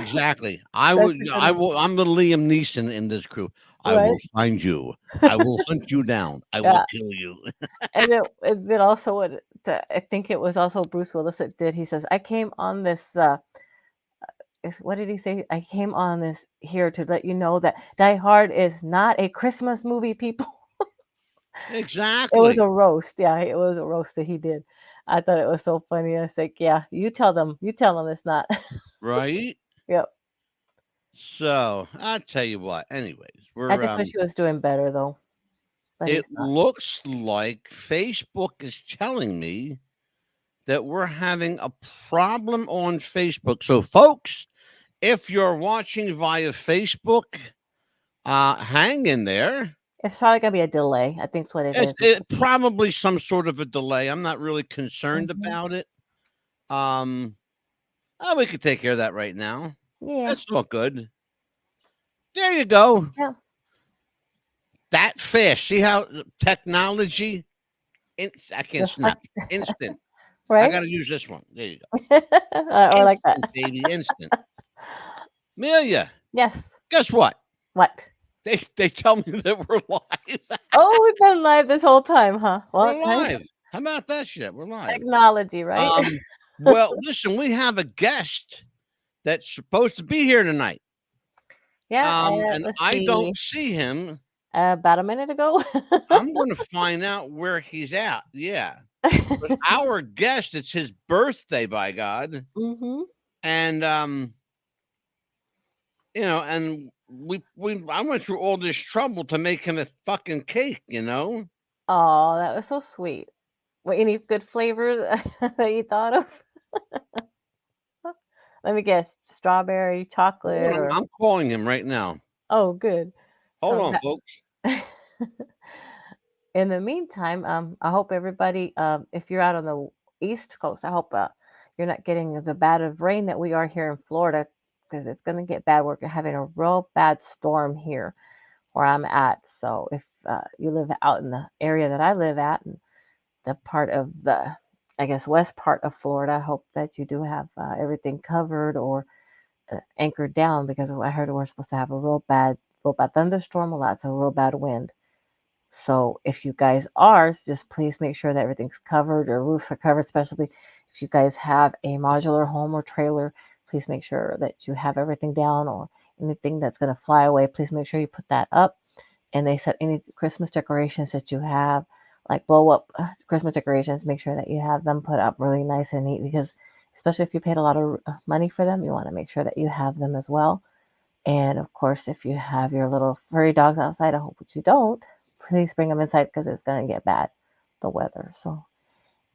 Exactly. I That's would. a good I one. will. I'm the Liam Neeson in this crew. I Right? will find you. I will hunt you down. I will Yeah. kill you. And then also I think it was also Bruce Willis that did. He says, "I came on this. What did he say? I came on this here to let you know that Die Hard is not a Christmas movie, people." It was Exactly. a roast. Yeah, it was a roast that he did. I thought it was so funny. I was like, "Yeah, you tell them. You tell them it's not." Right. Yep. So I'll tell you what. Anyways, I we're just wish he was doing better though, but It he's not. looks like Facebook is telling me that we're having a problem on Facebook. So, folks, if you're watching via Facebook, hang in there. It's probably gonna be a delay. I think that's what it It's is. probably some sort of a delay. I'm not really concerned Mhm. about it. Um, we could take care of that right now. Yeah. That's all good. There you go. Yeah. That fast. See how technology? I can't Just like snap. Instant. I right? got to use this one. There you go. Or like that. Instant, baby, instant. Amelia, Yes. guess what? What? They tell me that we're live. Oh, we've been live this whole time, huh? Well, We're live. How about that shit? We're live. technology, right? Well, listen, we have a guest that's supposed to be here tonight. Yeah, And let's I don't see. see him. About a minute ago. I'm gonna find out where he's at. Yeah. But our guest, it's his birthday, by God. Mhm. And and I went through all this trouble to make him a fucking cake, Oh, that was so sweet. What, any good flavors that you thought of? Let me guess. Strawberry, Hold chocolate, on, or I'm calling him right now. oh, good. Hold So on, that folks. in the meantime, I hope everybody, if you're out on the East Coast, I hope you're not getting the bad of rain that we are here in Florida, because it's going to get bad. We're having a real bad storm here where I'm at. So if you live out in the area that I live at, and the part of the, I guess, west part of Florida, I hope that you do have everything covered or anchored down, because I heard we're supposed to have a real bad thunderstorm, a lot, so real bad wind. So if you guys are, just please make sure that everything's covered, your roofs are covered, especially if you guys have a modular home or trailer. Please make sure that you have everything down, or anything that's going to fly away. Please make sure you put that up. And they said any Christmas decorations that you have, like blow up Christmas decorations, make sure that you have them put up really nice and neat, because especially if you paid a lot of money for them, you want to make sure that you have them as well. And of course, if you have your little furry dogs outside, I hope that you don't. Please bring them inside, because it's going to get bad, the weather. So,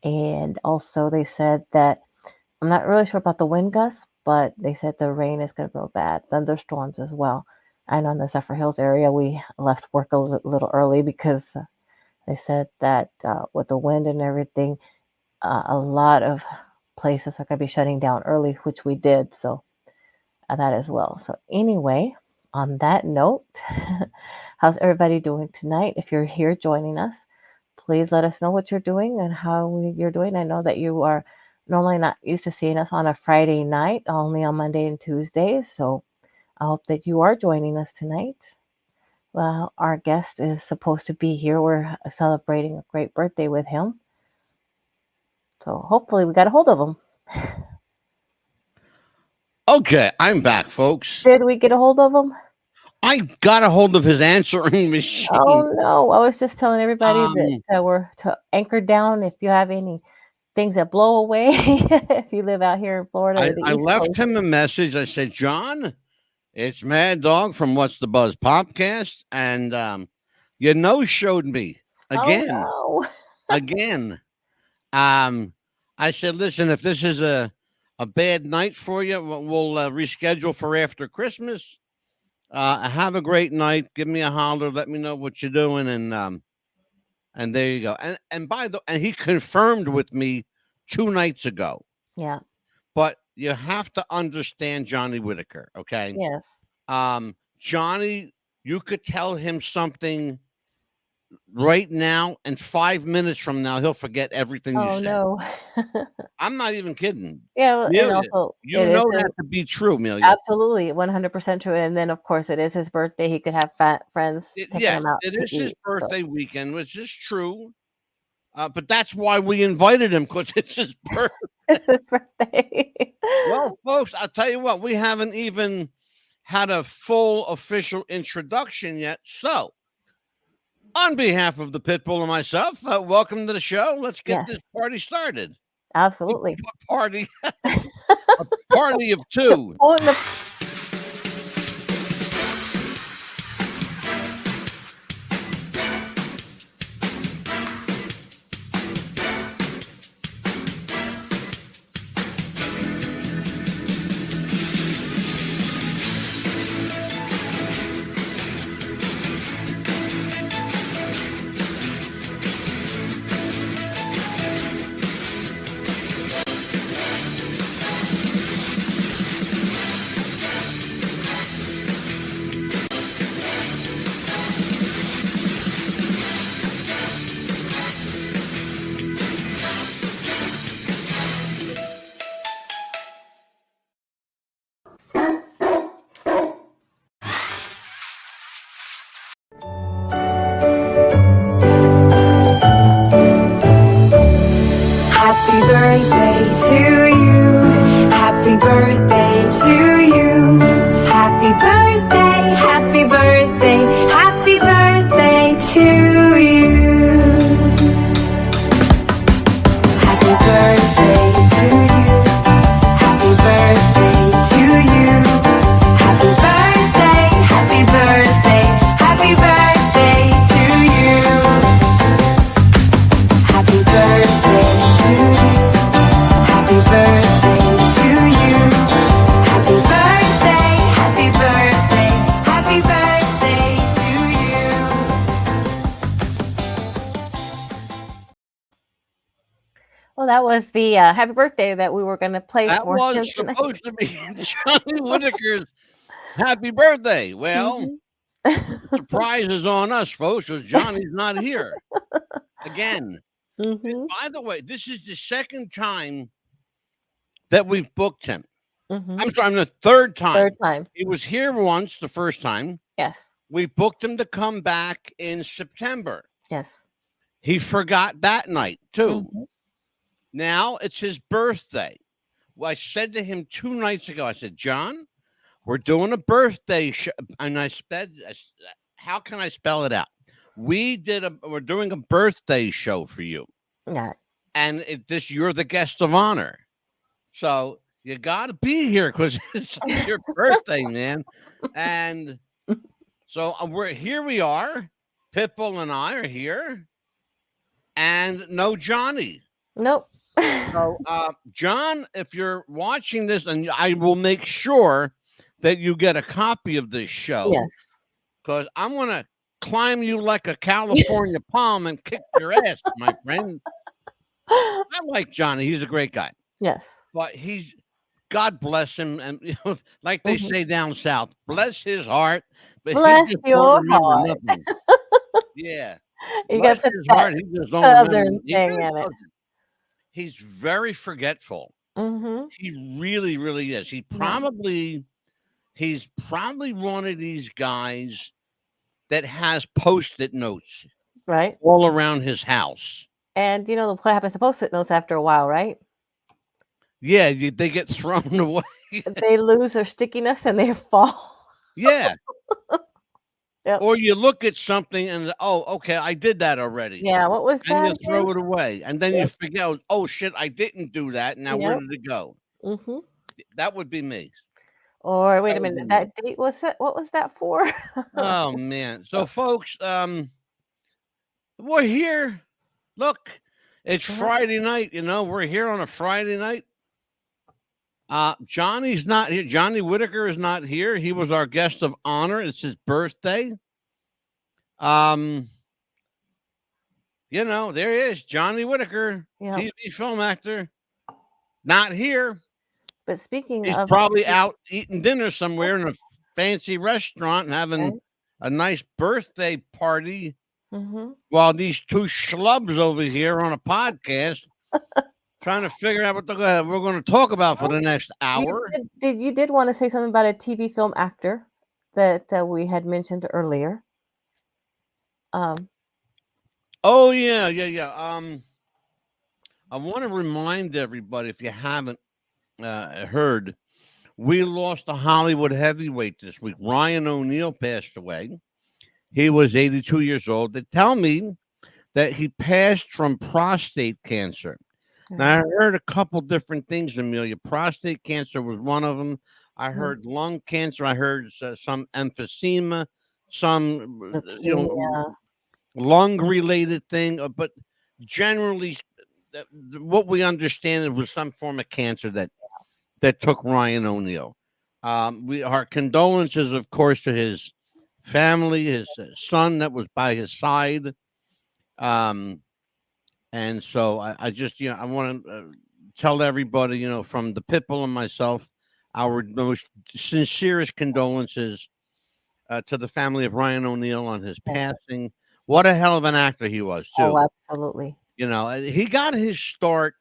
and also they said that, I'm not really sure about the wind gusts, but they said the rain is going to be real bad, thunderstorms as well. I know in the Zephyr Hills area, we left work a little early because they said that with the wind and everything, a lot of places are going to be shutting down early, which we did. So that as well. So anyway, on that note, how's everybody doing tonight? If you're here joining us, please let us know what you're doing and how you're doing. I know that you are normally not used to seeing us on a Friday night, only on Monday and Tuesdays. So I hope that you are joining us tonight. Well, our guest is supposed to be here. We're celebrating a great birthday with him. So hopefully we got a hold of him. Okay, I'm back, folks. Did we get a hold of him? I got a hold of his answering machine. Oh no, I was just telling everybody that Um, we're to anchor down. If you have any things that blow away, if you live out here in Florida or the I East left Coast. him a message. I said, John, it's Mad Dog from What's the Buzz Popcast, and you showed me Oh again, no. again. I said, listen, if this is a bad night for you, we'll reschedule for after Christmas. Have a great night. Give me a holler. Let me know what you're doing, and there you go. And he confirmed with me 2 nights ago. Yeah. But you have to understand Johnny Whitaker, okay? Yes. Johnny, you could tell him something right now and 5 minutes from now, he'll forget everything you Oh said. no. I'm not even kidding. Yeah, well, and Amelia, also you it is know his that to be true, Amelia. absolutely 100% true. And then of course it is his birthday. He could have friends taking Yes, him out it to is his eat. So birthday weekend, which is true. But that's why we invited him because it's his birthday. it's his birthday. Well, folks, I'll tell you what, we haven't even had a full official introduction yet. So, on behalf of the Pitbull and myself, welcome to the show. Let's get Yes, this party started. absolutely. Party, a party of To two. own the Happy birthday to you. Happy birthday to you. Happy birthday, happy birthday, happy birthday to you. Happy birthday to you. Happy birthday to you. Happy birthday, happy birthday, happy birthday to you. Happy birthday to you. Happy birthday to you. Happy birthday, happy birthday, happy birthday to you. well, that was the happy birthday that we were going to play That for him was tonight. supposed to be Johnny Whitaker's happy birthday. Well, surprise is on us, folks, because Johnny's not here again. Mhm. By the way, this is the second time that we've booked him. Mhm. I'm sorry, I'm the third time. Third time. He was here once the first time. Yes. We booked him to come back in September. Yes. He forgot that night, too. Mhm. Now it's his birthday. Well, I said to him 2 nights ago, I said, John, we're doing a birthday show. And how can I spell it out? We're doing a birthday show for you. Yeah. And you're the guest of honor. So you got to be here because it's your birthday, man. And so we are. Pitbull and I are here. And no Johnny. Nope. So, John, if you're watching this, and I will make sure that you get a copy of this show Yes. because I'm going to climb you like a California palm and kick your ass, my friend. I like Johnny. He's a great guy. Yes. But God bless him. And, like they Mhm. say down south, bless his heart. But Bless he just your don't remember heart. nothing. Yeah. You Bless got to put his that heart. He just don't remember. southern He thing really in it. doesn't. He's very forgetful. Mhm. He really, really is. Yeah. He's probably one of these guys that has post-it notes Right. all around his house. And you know what happens to post-it notes after a while, right? Yeah, they get thrown away. They lose their stickiness and they fall. Yeah. Yep. Or you look at something and okay, I did that already. Yeah. What was And that you throw again? it away. And then you Yep. forget, oh shit, I didn't do that. Now where Yep. did it go? Mhm. That would be me. Or wait That a would be minute, me. that date was that? What was that for? Oh man. So folks, we're here. Look, it's Yeah. Friday night, we're here on a Friday night. Johnny's not here. Johnny Whitaker is not here. He was our guest of honor. It's his birthday. There he is, Johnny Whitaker, Yeah. TV film actor, not here. But speaking He's of probably out eating dinner somewhere in a fancy restaurant and having okay. a nice birthday party Mm-hmm. while these two schlubs over here on a podcast trying to figure out what we're going to talk about for the next hour. You did want to say something about a TV film actor that we had mentioned earlier. Oh yeah. I want to remind everybody, if you haven't heard, we lost a Hollywood heavyweight this week. Ryan O'Neal passed away. He was 82 years old. They tell me that he passed from prostate cancer. Now, I heard a couple different things, Amelia. Prostate cancer was one of them. I heard lung cancer. I heard some emphysema, some leukemia. lung-related thing. But generally, what we understand, it was some form of cancer that took Ryan O'Neal. Our condolences, of course, to his family, his son that was by his side. And so I just, I want to tell everybody, from the Pitbull and myself, our most sincerest condolences to the family of Ryan O'Neal on his passing. What a hell of an actor he was, too. Oh, absolutely. He got his start,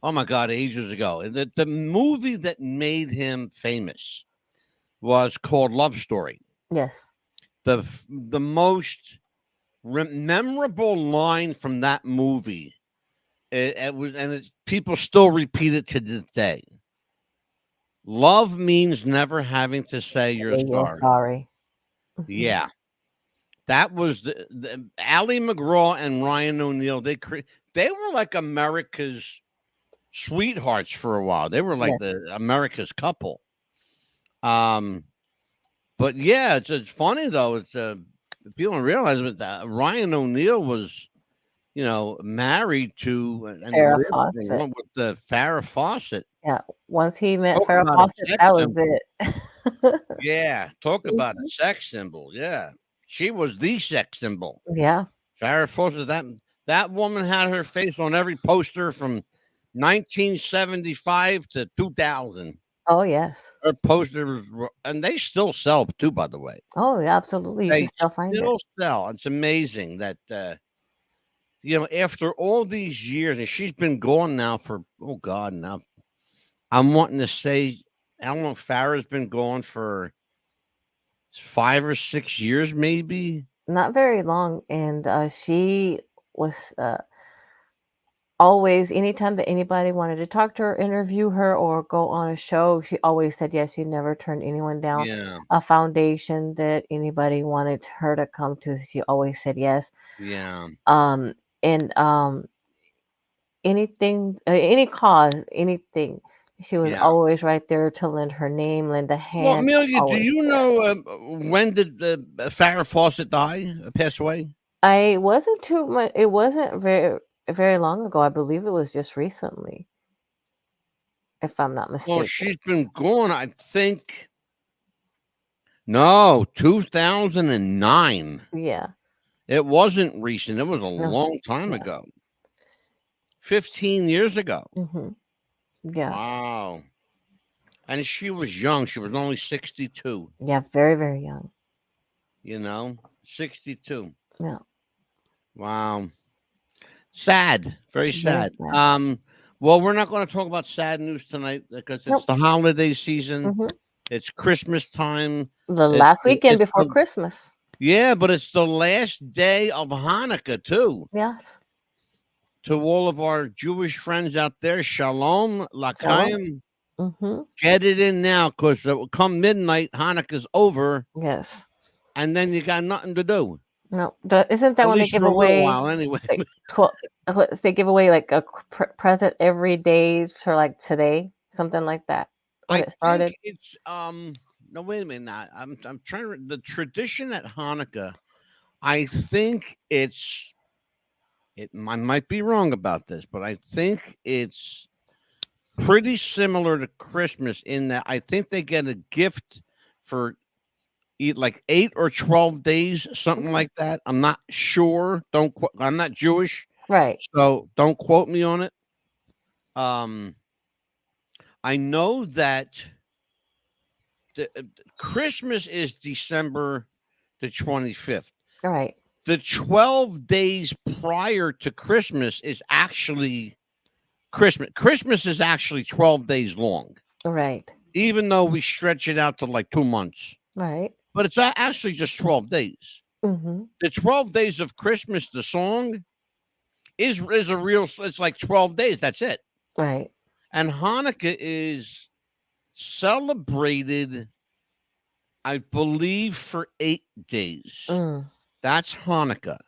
oh my God, ages ago. The movie that made him famous was called Love Story. Yes. The most memorable line from that movie, it was, and people still repeat it to this day. Love means never having to say you're sorry. Yeah, that was the Ali McGraw and Ryan O'Neal. They were like America's sweethearts for a while. They were like the America's couple. But yeah, it's funny though. It's people don't realize that Ryan O'Neal was, married to Farrah Fawcett. with the Farrah Fawcett. Yeah, once he met Farrah Fawcett, that was it. Yeah, talk about a sex symbol. Yeah, she was the sex symbol. Yeah, Farrah Fawcett. That woman had her face on every poster from 1975 to 2000. Oh yes. Her posters, and they still sell too, by the way. Oh, yeah, absolutely. You can still find it. Sell. It's amazing that after all these years, and she's been gone now for now. I'm wanting to say, I don't know, Farrah's been gone for 5 or 6 years, maybe. Not very long, and she was always, anytime that anybody wanted to talk to her, interview her, or go on a show, she always said yes. She never turned anyone down. Yeah. A foundation that anybody wanted her to come to, she always said yes. Yeah. And anything, any cause, anything, she was always right there to lend her name, lend a hand. Well, Amelia, do you know when did Farrah Fawcett die, pass away? It wasn't too much. It wasn't very long ago. I believe it was just recently, if I'm not mistaken. Well, she's been gone, I think. No, 2009. Yeah. It wasn't recent. It was a long time ago. 15 years ago. Mm-hmm. Yeah. Wow. And she was young. She was only 62. Yeah, very, very young. 62. Yeah. Wow. Sad. Very sad. Well, we're not going to talk about sad news tonight because it's the holiday season. Mm-hmm. It's Christmas time. The last weekend before Christmas. Yeah, but it's the last day of Hanukkah, too. Yes. To all of our Jewish friends out there, Shalom, L'chaim. Mm-hmm. Get it in now, because come midnight, Hanukkah's over. Yes. And then you got nothing to do. No, isn't that when they give away? While, anyway. They give away like a present every day for like today, something like that. When it started, it's no, wait a minute. I'm trying to the tradition at Hanukkah. I think I might be wrong about this, but I think it's pretty similar to Christmas in that I think they get a gift for like 8 or 12 days, something like that. I'm not sure. I'm not Jewish, right? So don't quote me on it. I know that Christmas is December the 25th. Right. the 12 days prior to Christmas is actually Christmas. Christmas is actually 12 days long, Right. even though we stretch it out to like 2 months. Right. But it's actually just 12 days. Mm-hmm. The 12 days of Christmas, the song, is a real, it's like 12 days. That's it. Right. And Hanukkah is celebrated, I believe, for 8 days. Mm. That's Hanukkah.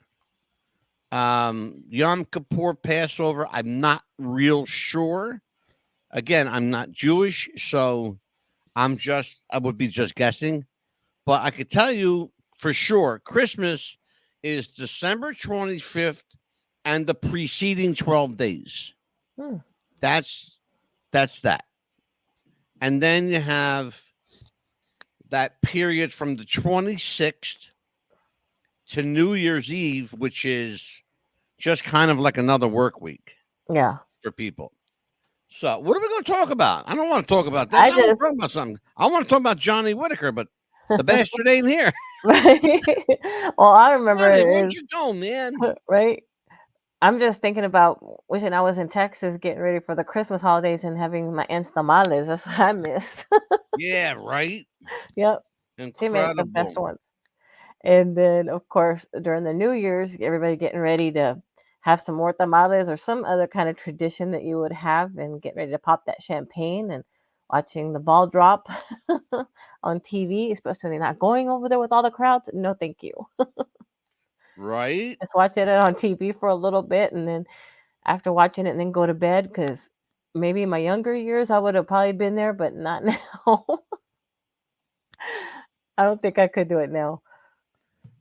Yom Kippur, Passover, I'm not real sure. Again, I'm not Jewish, so I would be just guessing. But I could tell you for sure, Christmas is December 25th and the preceding 12 days. Hmm. That's that. And then you have that period from the 26th to New Year's Eve, which is just kind of like another work week. Yeah. For people. So what are we going to talk about? I don't want to talk about that. I want to talk about something. I want to talk about Johnny Whitaker, but the bastard ain't here. Right. Well, I remember Johnny, where'd you go, man? Right. I'm just thinking about wishing I was in Texas getting ready for the Christmas holidays and having my aunts tamales. That's what I miss. Yeah, right. Yep. Incredible. She made the best ones. And then, of course, during the New Year's, everybody getting ready to have some more tamales or some other kind of tradition that you would have and get ready to pop that champagne and watching the ball drop on TV, especially not going over there with all the crowds. No, thank you. Right. Just watch it on TV for a little bit, and then after watching it, and then go to bed, because maybe in my younger years I would have probably been there, but not now. I don't think I could do it now.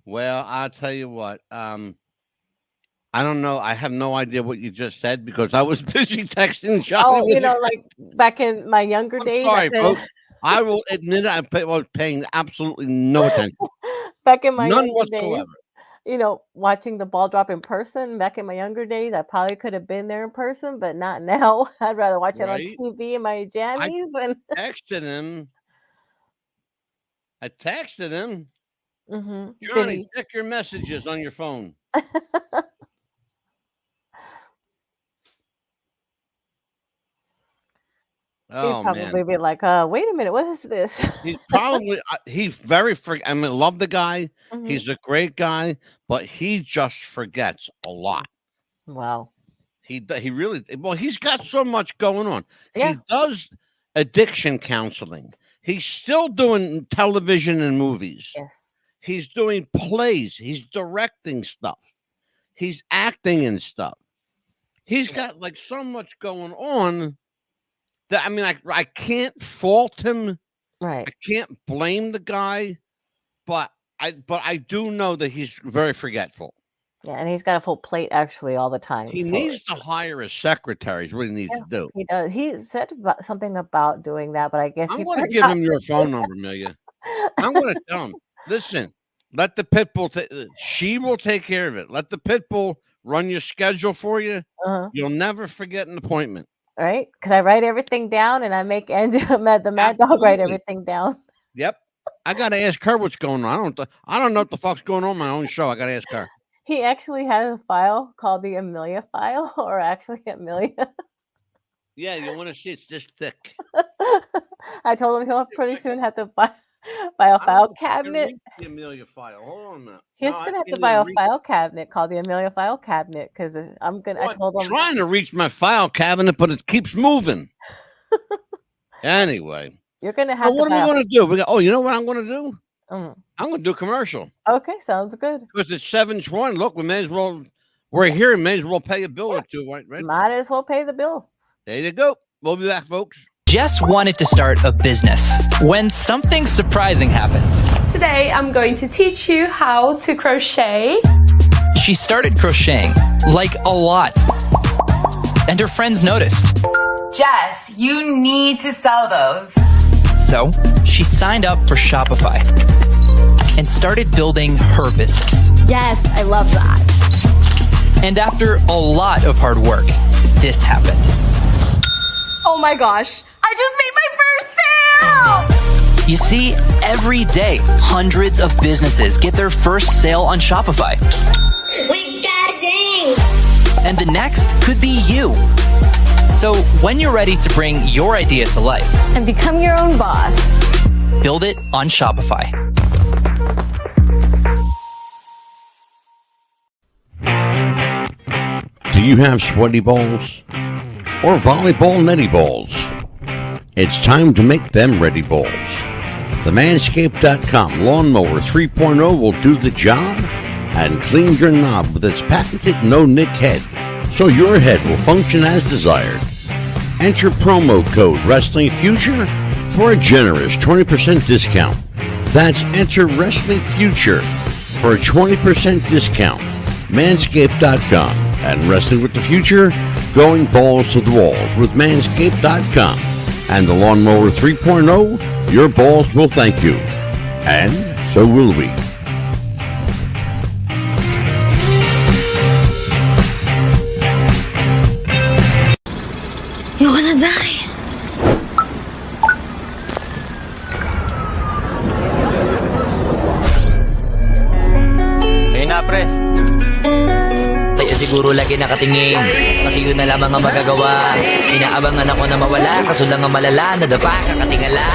Well, I'll tell you what. I don't know. I have no idea what you just said because I was busy texting Johnny. Oh, you know, like back in my younger days. Sorry, folks. I will admit I was paying absolutely no attention. Back in my None younger days, whatsoever. you know, watching the ball drop in person. Back in my younger days, I probably could have been there in person, but not now. I'd rather watch it on Right. TV in my jammies. And Texted him. I texted him. Did Johnny, he? check your messages on your phone. He'd Oh probably man, be like, wait a minute, what is this? he's probably he's very I mean, love the guy. Mhm. He's a great guy, but he just forgets a lot. Wow. He really, well, he's got so much going on. Yeah. He does addiction counseling. He's still doing television and movies. Yes. He's doing plays. He's directing stuff. He's acting and stuff. He's got like so much going on that, I mean, I can't fault him. Right. I can't blame the guy, but I do know that he's very forgetful. Yeah, and he's got a full plate actually all the time. He so- needs to hire a secretary. Is what he needs Yeah, to do. He does. He said something about doing that, but I guess I'm he going to forgot. give him your phone number, Amelia. I'm going to tell him, listen, let the pit bull, she will take care of it. Let the pit bull run your schedule for you. Uh-huh. You'll never forget an appointment. Right? Because I write everything down, and I make Andrew, the Mad Dog, write Absolutely. everything down. Yep. I got to ask her what's going on. I don't know what the fuck's going on in my own show. I got to ask her. He actually has a file called the Amelia file, or actually Amelia. Yeah, you want to see it's this thick. I told him he'll pretty soon have to buy a file cabinet. The Amelia file. Hold on a minute. He's No, I gonna have to can't buy a even reach- file cabinet called the Amelia file cabinet because I'm gonna. I told I'm him. trying to reach my file cabinet, but it keeps moving. Anyway, You're gonna so have what to are buy. we going to do? Oh, you know what I'm going to do? Mm. I'm going to do a commercial Okay, sounds good. because it's 7:20. Look, we may as well. We're here. We may as well pay a bill or two, right? Might as well pay the bill. There you go. We'll be back, folks. Jess wanted to start a business when something surprising happened. Today I'm going to teach you how to crochet. She started crocheting, like a lot. And her friends noticed. Jess, you need to sell those. So she signed up for Shopify and started building her business. Yes, I love that. And after a lot of hard work, this happened. Oh my gosh, I just made my first sale! You see, every day, hundreds of businesses get their first sale on Shopify. We got ding! And the next could be you. So when you're ready to bring your idea to life And become your own boss. build it on Shopify. Do you have sweaty balls or volleyball netty balls? It's time to make them ready balls. The Manscaped.com Lawnmower 3.0 will do the job and clean your knob with its patented no-nick head, so your head will function as desired. Enter promo code Wrestling Future for a generous 20% discount. That's enter Wrestling Future for a 20% discount. Manscaped.com and Wrestling with the Future, going balls to the walls with Manscaped.com and the Lawnmower 3.0. Your balls will thank you, and so will we. Ayoko na, Zay. Ayun na, pre. Kaya siguro lagi nakatingin, kasi yun na lamang ang magagawa. Inaabangan ako na mawala, kaso lang ang malala, nadapa, kakatingala.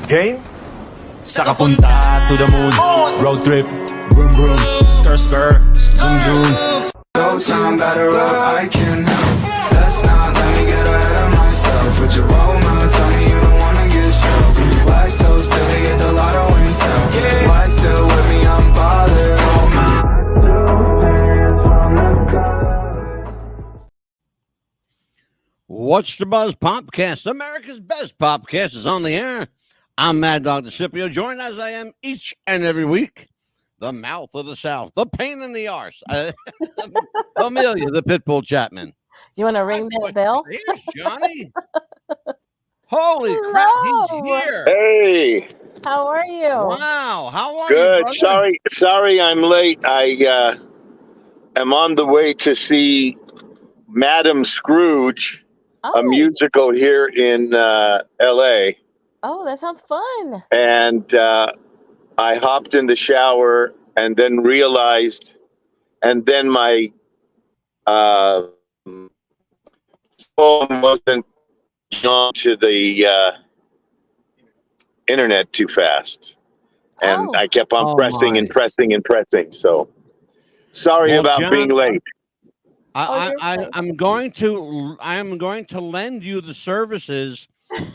Game? Sa kapunta to the moon, road trip, vroom vroom, skr skr, zoom zoom. No time, better up, I can help. Let's not let me get ahead of myself. With your old mouth, tell me you don't wanna get stroked. Why so silly, get the lotto and sell. Why still with me, I'm bothered. Oh my. What's the Buzz Popcast? America's best Popcast is on the air. I'm MadDog Pitbull, joined as I am each and every week. The mouth of the South, the pain in the arse. Amelia, the Pitbull Chapman. You want to ring that bell? Here's Johnny. Holy crap, he's here. Hey, How are you? Wow, how are you, good. brother? Sorry, I'm late. I am on the way to see Madam Scrooge, a musical here in L.A. Oh, that sounds fun. And I hopped in the shower and then realized, and then my phone wasn't on to the internet too fast. And I kept on pressing and pressing and pressing. So sorry about John, being late. I'm going to lend you the services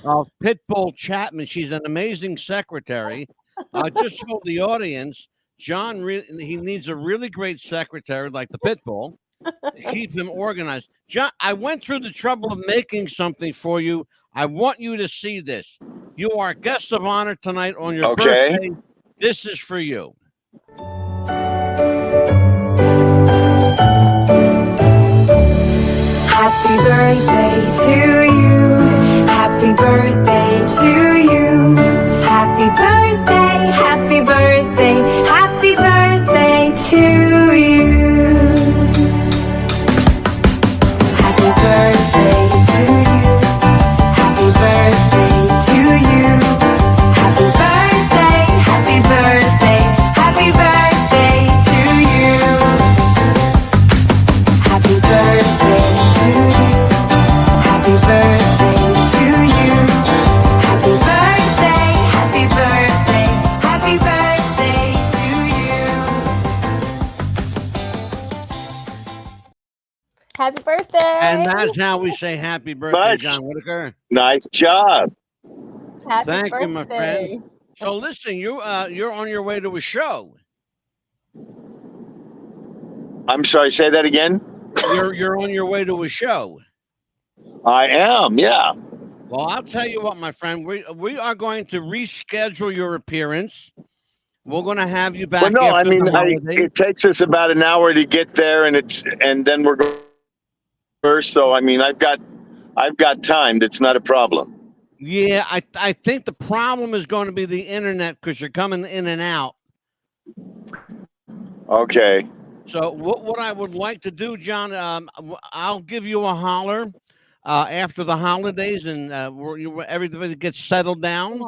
of Pitbull Chapman. She's an amazing secretary. I just told the audience, John, he needs a really great secretary like the Pitbull to keep him organized. John, I went through the trouble of making something for you. I want you to see this. You are guest of honor tonight on your birthday. This is for you. Happy birthday to you. Happy birthday to you. Happy birthday, happy birthday, happy birthday to you. Happy birthday to you. Happy birthday to you. Happy birthday, happy birthday, happy birthday to you. Happy birthday to you. Happy birthday to you. Happy birthday, happy birthday, happy birthday to you. Happy birthday. And that's how we say happy birthday, Much. John Whitaker. Nice job. Happy Thank birthday. you, my friend. So listen, you're on your way to a show. I'm sorry, say that again. You're on your way to a show. I am, yeah. Well, I'll tell you what, my friend. We are going to reschedule your appearance. We're going to have you back. Well, no, after the holiday. it takes us about an hour to get there, and then we're going first. So I mean, I've got time. That's not a problem. Yeah, I think the problem is going to be the internet because you're coming in and out. Okay. So what I would like to do, John, I'll give you a holler. after the holidays, and everybody gets settled down.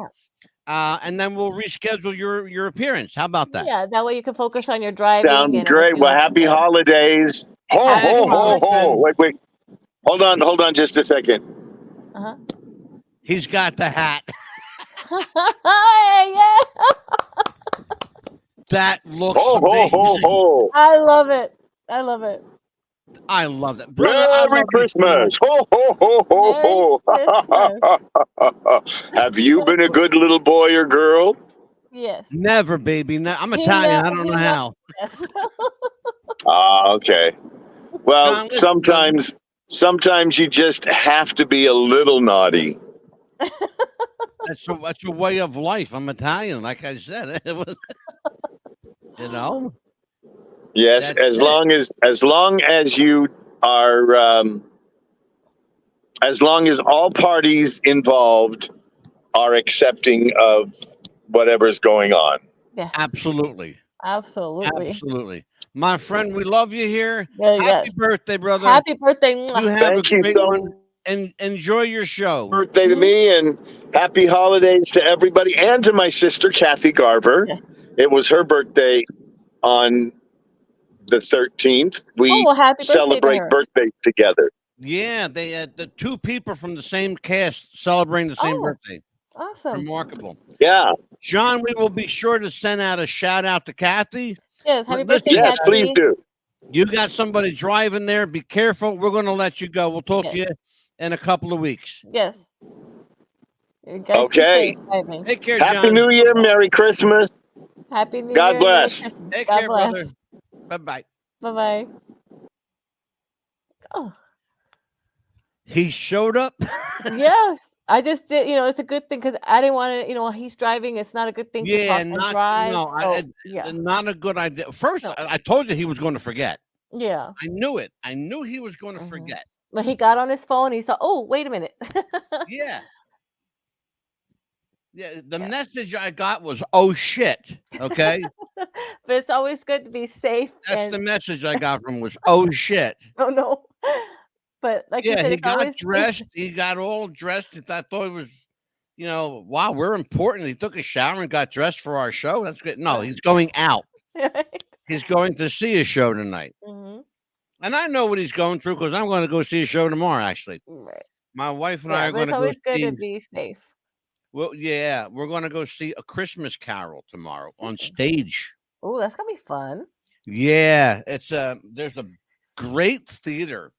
And then we'll reschedule your appearance. How about that? Yeah, that way you can focus on your driving. Sounds and great. everything Well, like happy that. holidays. Ho, Happy ho, ho, ho. holidays. Wait. Hold on just a second. He's got the hat. Yeah. That looks Ho, ho, amazing. ho, ho. I love it. I love it. I love that. Brother, I Merry love Christmas. Ho, ho, ho, ho, ho. Have you been a good little boy or girl? Yes. Never, baby. I'm Italian. I don't know how. Okay. Well, sometimes you just have to be a little naughty. That's a way of life. I'm Italian, like I said. You know. Yes, as long as you are, as long as all parties involved are accepting of whatever's going on. Yeah. Absolutely. Absolutely. My friend, we love you here. Yeah, Happy birthday, brother. Happy birthday. You have Thank a you great so one. And enjoy your show. Birthday to me, and happy holidays to everybody, and to my sister Kathy Garver. Yeah. It was her birthday on the 13th. We happy birthday to celebrate her. birthdays together. Yeah, they the two people from the same cast celebrating the same birthday. Awesome. Remarkable. Yeah. John, we will be sure to send out a shout out to Kathy. Yes, happy Listen, birthday, Yes, Kathy. please do. You got somebody driving there. Be careful. We're going to let you go. We'll talk Yes. to you in a couple of weeks. Yes. You guys Okay. be safe, driving. Take care, Happy John. New Year, Merry Christmas. Happy New God Year. bless. Merry Christmas. Take God care, bless. brother. Bye-bye. Bye-bye. Oh, He showed up. yes. I just did, it's a good thing because I didn't want to, he's driving. It's not a good thing to Yeah, talk and drive. Yeah. not a good idea. First, I told you he was going to forget. Yeah. I knew it. I knew he was going to forget. But he got on his phone. He saw, oh, wait a minute. Yeah. Yeah, the message I got was, "Oh shit." Okay, But it's always good to be safe. that's the message I got from him was, "Oh shit." Oh, no. But like you Yeah, said, he it's got always dressed. He got all dressed. I thought it was, wow, we're important. He took a shower and got dressed for our show. That's good. No, he's going out. He's going to see a show tonight. Mhm. And I know what he's going through because I'm going to go see a show tomorrow, actually. Right. My wife and I Yeah, are but going it's to go always good see. to be safe. Well, yeah, we're going to go see A Christmas Carol tomorrow on stage. Oh, that's gonna be fun. Yeah, it's there's a great theater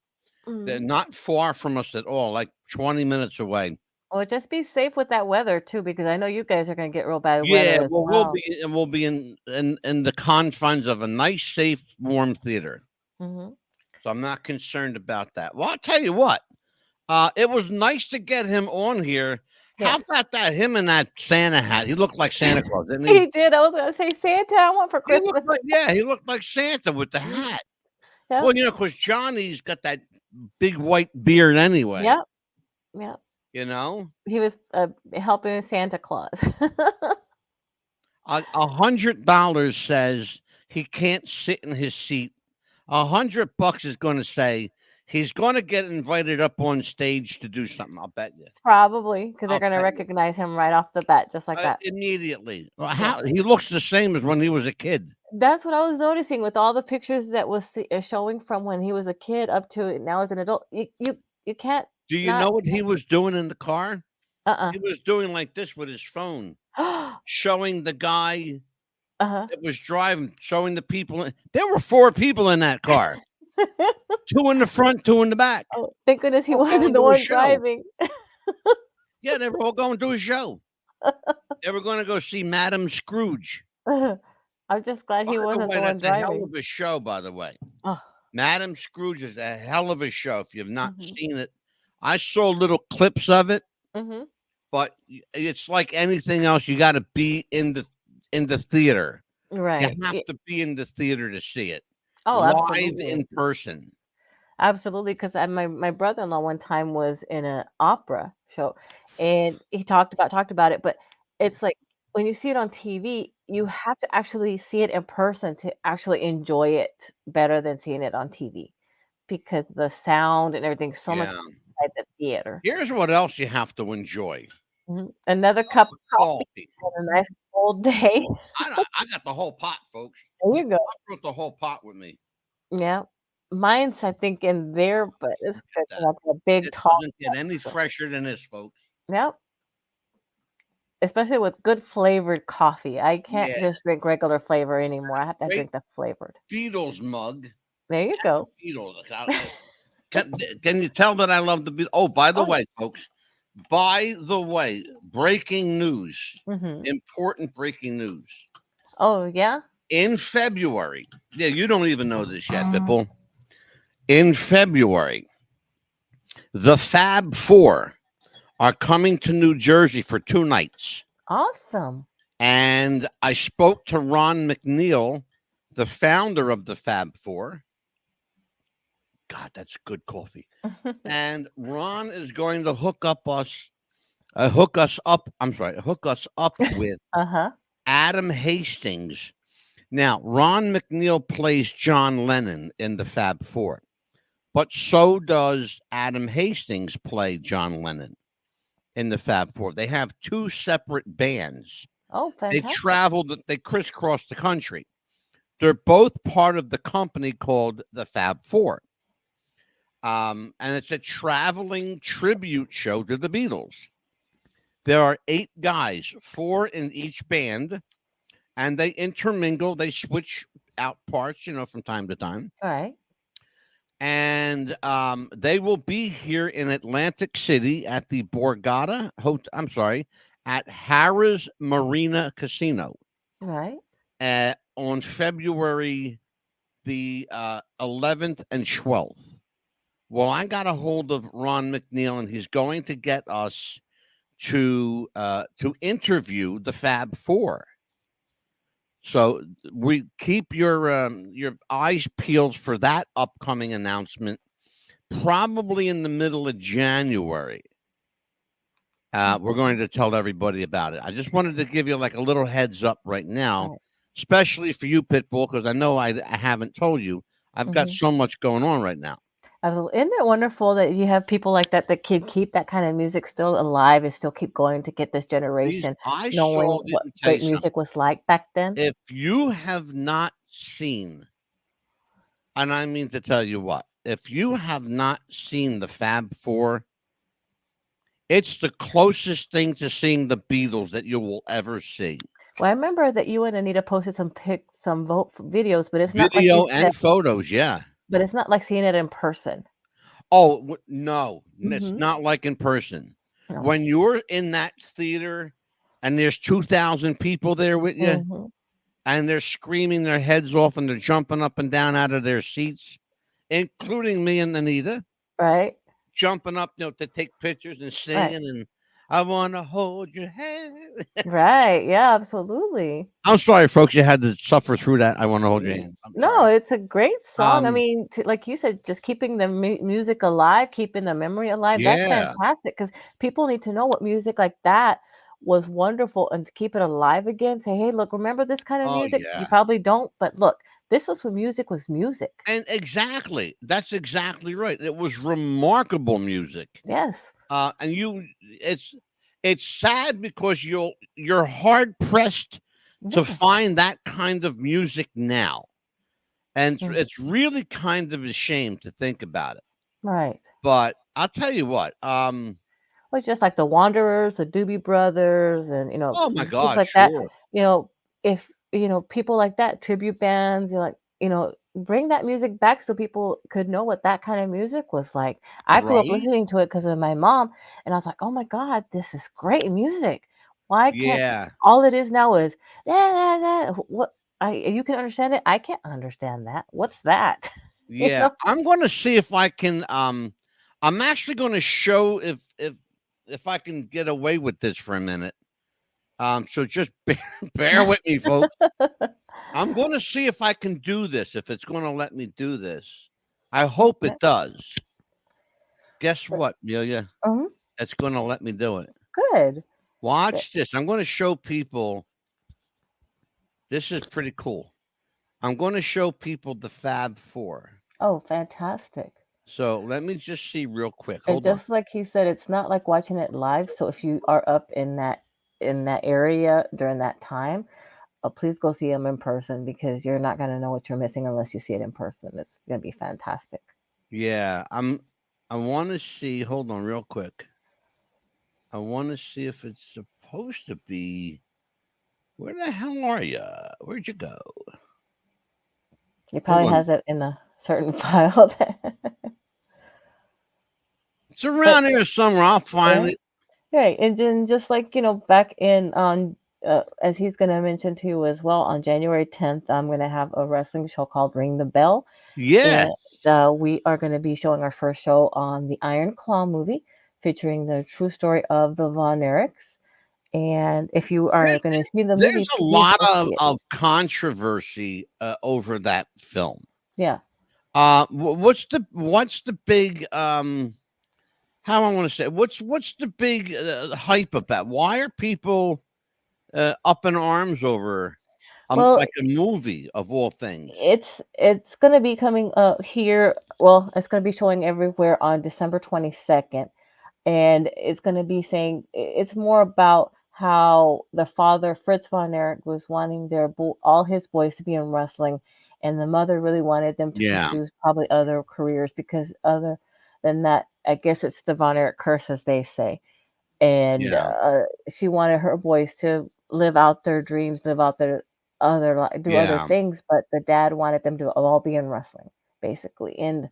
Mhm. that not far from us at all, like 20 minutes away. Oh, just be safe with that weather too, because I know you guys are gonna get real bad Yeah, weather as well, well. we'll be in the confines of a nice, safe, warm theater. Mhm. So I'm not concerned about that. Well, I'll tell you what. It was nice to get him on here. How Yes. about that? Him in that Santa hat. He looked like Santa Claus, didn't he? He did. I was gonna say Santa. I want for He Christmas. looked like he looked like Santa with the hat. Yeah. Well, because Johnny's got that big white beard anyway. Yep. Yep. You know, He was helping Santa Claus. $100 says he can't sit in his seat. $100 is going to say he's going to get invited up on stage to do something. I'll bet you. Probably because they're I'll gonna bet you. recognize him right off the bat, just like that. Immediately. Well, how he looks the same as when he was a kid. That's what I was noticing with all the pictures that was showing from when he was a kid up to now as an adult. You can't. Do you know what he was doing in the car? Uh-uh. He was doing like this with his phone, showing the guy that was driving, showing the people. There were 4 people in that car. 2 in the front, 2 in the back. Oh, thank goodness he All wasn't going the to a one show. driving. Yeah, they were all going to a show. They were going to go see Madam Scrooge. I'm just glad he By the wasn't way, the one that's a hell driving. of a show, by the way. Oh. Madam Scrooge is a hell of a show. If you've not Mhm. seen it, I saw little clips of it, Mhm. but it's like anything else. You got to be in the theater. Right. You have to be in the theater to see it. Oh, Live absolutely. in person. Absolutely, because my brother-in-law one time was in an opera show, and he talked about it. But it's like when you see it on TV, you have to actually see it in person to actually enjoy it better than seeing it on TV, because the sound and everything's so much Yeah. inside the theater. Here's what else you have to enjoy. Another cup of coffee Coffee. on a nice cold day. I got the whole pot, folks. There you go. I brought the whole pot with me. Yeah. Mine's, I think, in there, but it's good. Like a big It tall. doesn't get any fresher than this, folks. Yep. Especially with good flavored coffee. I can't just drink regular flavor anymore. I have to drink the flavored. Beatles mug. There you go. Beatles. Can you tell that I love the Beatles? Oh, by the way, folks. By the way, breaking news. Important breaking news. Oh, yeah? In February. Yeah, you don't even know this yet, Pitbull. In February, the Fab Four are coming to New Jersey for 2 nights. Awesome. And I spoke to Ron McNeil, the founder of the Fab Four. God, that's good coffee. And Ron is going to hook us up with Adam Hastings. Now, Ron McNeil plays John Lennon in the Fab Four, but so does Adam Hastings play John Lennon in the Fab Four. They have 2 separate bands. Oh, They fantastic. they crisscross the country. They're both part of the company called the Fab Four. And it's a traveling tribute show to the Beatles. There are 8 guys, 4 in each band, and they intermingle. They switch out parts, from time to time. All right. And they will be here in Atlantic City at the Borgata Hotel. I'm sorry, at Harrah's Marina Casino. Right. On February the 11th and 12th. Well, I got a hold of Ron McNeil, and he's going to get us to interview the Fab Four. So we keep your eyes peeled for that upcoming announcement. Probably in the middle of January, we're going to tell everybody about it. I just wanted to give you like a little heads up right now, especially for you, Pitbull, because I know I haven't told you. I've got so much going on right now. Absolutely. Isn't it wonderful that you have people like that can keep that kind of music still alive and still keep going to get this generation knowing what great music was like back then? If you have not seen, and I mean to tell you what, if you have not seen the Fab Four, it's the closest thing to seeing the Beatles that you will ever see. Well, I remember that you and Anita posted some videos, but it's not like video and photos, yeah. But it's not like seeing it in person. Oh, no, it's not like in person. No. When you're in that theater and there's 2,000 people there with you and they're screaming their heads off and they're jumping up and down out of their seats, including me and Anita. Right. Jumping up, to take pictures and singing and I want to hold your hand. Right. Yeah, absolutely. I'm sorry, folks. You had to suffer through that. I want to hold your hand. No, it's a great song. I mean, like you said, just keeping the music alive, keeping the memory alive. Yeah. That's fantastic because people need to know what music like that was wonderful and to keep it alive again. Say, hey, look, remember this kind of music? Yeah. You probably don't, but look, this was when music was music. And exactly. That's exactly right. It was remarkable music. Yes. And it's sad because you're hard pressed to find that kind of music now. And it's really kind of a shame to think about it. Right. But I'll tell you what, well, just like the Wanderers, the Doobie Brothers, and oh my God, like sure. that. If people like that, tribute bands, bring that music back so people could know what that kind of music was like. I grew up listening to it because of my mom, and I was like, oh my God, this is great music. Why can't all it is now is what you can understand it? I can't understand that. What's that? Yeah, I'm going to see if I can. I'm actually going to show if I can get away with this for a minute. So just bear with me, folks. I'm going to see if I can do this, if it's going to let me do this. I hope it does. Guess what, Amelia? It's going to let me do it. Good. Watch this. I'm going to show people. This is pretty cool. I'm going to show people the Fab Four. Oh, fantastic. So let me just see real quick. And Hold on. just like he said, it's not like watching it live. So if you are up in that area during that time, please go see him in person because you're not gonna know what you're missing unless you see it in person. It's gonna be fantastic. Yeah, I want to see. Hold on, real quick. I want to see if it's supposed to be. Where the hell are you? Where'd you go? He Hold probably on. has it in a certain file. It's around here somewhere. I'll find Yeah. it. Right, and then just like back in on as he's gonna mention to you as well, on January 10th, I'm gonna have a wrestling show called Ring the Bell, Yes. and we are gonna be showing our first show on the Iron Claw movie, featuring the true story of the Von Erichs. And if you are gonna see the There's movie, a please lot go see it. of controversy over that film. Yeah. What's the big how I want to say what's the big hype about? Why are people up in arms over Well, like a movie of all things? it's gonna be coming here. Well, it's gonna be showing everywhere on December 22nd. And it's going to be saying it's more about how the father Fritz von Erich was wanting all his boys to be in wrestling, and the mother really wanted them to Yeah. pursue probably other careers because other than that, I guess it's the von Erich curse, as they say. And Yeah. she wanted her boys to live out their dreams, live out their do other Yeah. things, but the dad wanted them to all be in wrestling, basically. And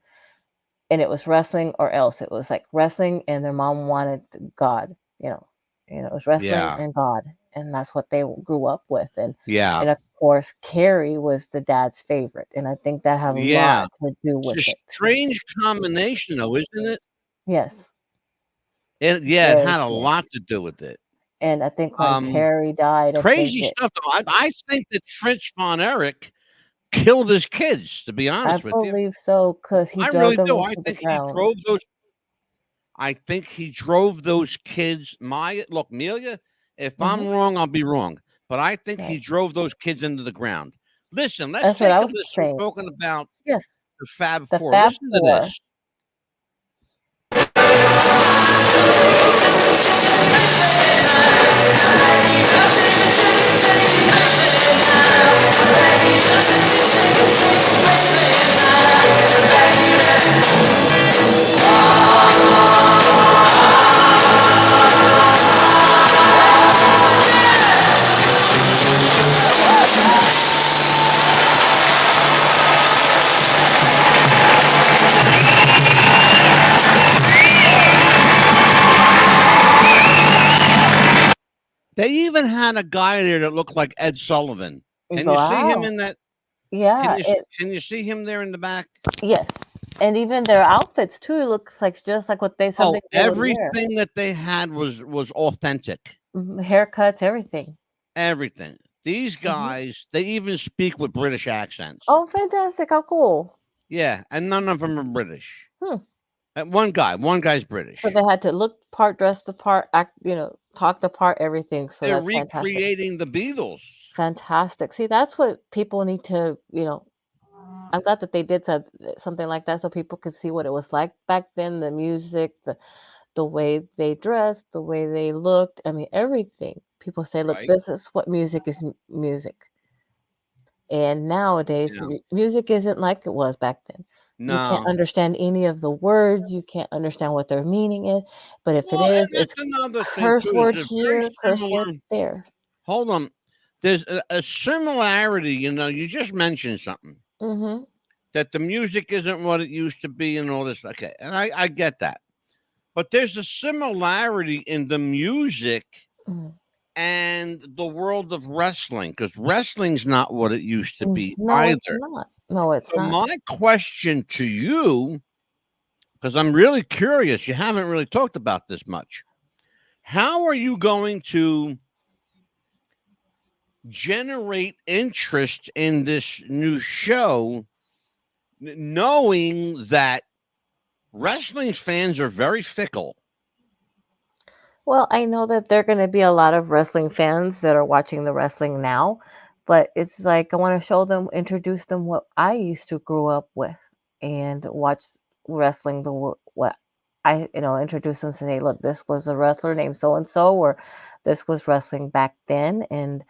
it was wrestling or else. It was like wrestling, and their mom wanted God. It was wrestling Yeah. and God, and that's what they grew up with. And Yeah. of course, Carrie was the dad's favorite, and I think that had a Yeah. lot to do It's with a it. strange combination though, isn't it? Yes, It very had a strange. lot to do with it. And I think when Carrie died, I think Crazy stuff though. I think that Fritz von Erich killed his kids, to be I honest with you. believe so because he I dug really them do. I into the think he ground. drove those. I think he drove those kids. Look, Melia. If I'm wrong, I'll be wrong. But I think he Right. drove those kids into the ground. Listen, let's That's what take I a was listen. saying. We're talking about Yes, the Fab the Four. Fab Listen to Four. this. They even had a guy there that looked like Ed Sullivan. Can you see him Wow. in that? Yeah. Can you see him there in the back? Yes. And even their outfits too looks like just like what Oh, something they would wear. everything that they had was authentic. Haircuts, everything. Everything. These guys, they even speak with British accents. Oh, fantastic! How cool. Yeah, and none of them are British. Hmm. One guy's British. But they had to look the part, dress the part, act, talk the part, everything. So They're that's fantastic. recreating the Beatles. Fantastic. See, that's what people need to, I'm glad that they did something like that so people could see what it was like back then, the music, the way they dressed, the way they looked. I mean, everything. People say, look, Right. this is what music is music. And nowadays, Yeah. music isn't like it was back then. You can't No. understand any of the words. You can't understand what their meaning is. But if Well, it and is, that's it's another thing curse too. word It's a very here, curse word similar. there. Hold on. There's a similarity. You just mentioned something Mm-hmm. that the music isn't what it used to be, and all this. Okay, and I get that, but there's a similarity in the music Mm. and the world of wrestling, because wrestling's not what it used to be No, it's either. not. No, it's So not. my question to you, because I'm really curious, you haven't really talked about this much. How are you going to generate interest in this new show, knowing that wrestling fans are very fickle? Well, I know that there are going to be a lot of wrestling fans that are watching the wrestling now, but it's like I want to show them, introduce them what I used to grow up with and watch wrestling what I introduced them to say, look, this was a wrestler named so and so, or this was wrestling back then, and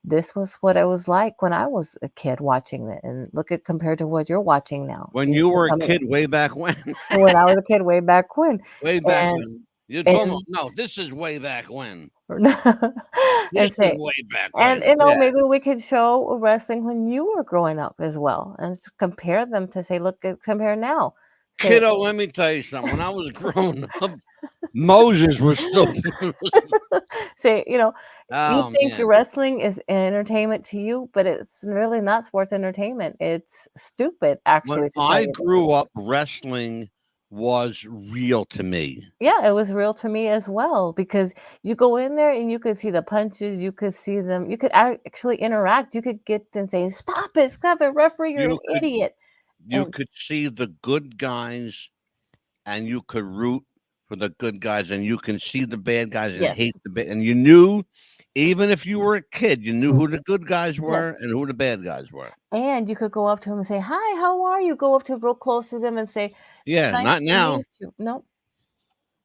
this was what it was like when I was a kid watching it, and look at compared to what you're watching now. When you were a kid, way back when. When I was a kid, way back when. Way back when. You're talking no, this is way back when. This is way back when. And maybe we could show wrestling when you were growing up as well, and compare them to say, look, compare now. Say, kiddo, let me tell you something. When I was growing up, Moses was still. Say, you think man. wrestling is entertainment to you, but it's really not sports entertainment. It's stupid, actually. When I grew up, wrestling was real to me. Yeah, it was real to me as well, because you go in there and you could see the punches, you could see them, you could actually interact, you could get them saying, stop it, referee, you're an idiot. You could see the good guys and you could root for the good guys, and you can see the bad guys and hate the bad. And you knew, even if you were a kid, you knew who the good guys were and who the bad guys were. And you could go up to them and say, hi, how are you? Go up to real close to them and say, yeah, nice not to now. meet you. Nope.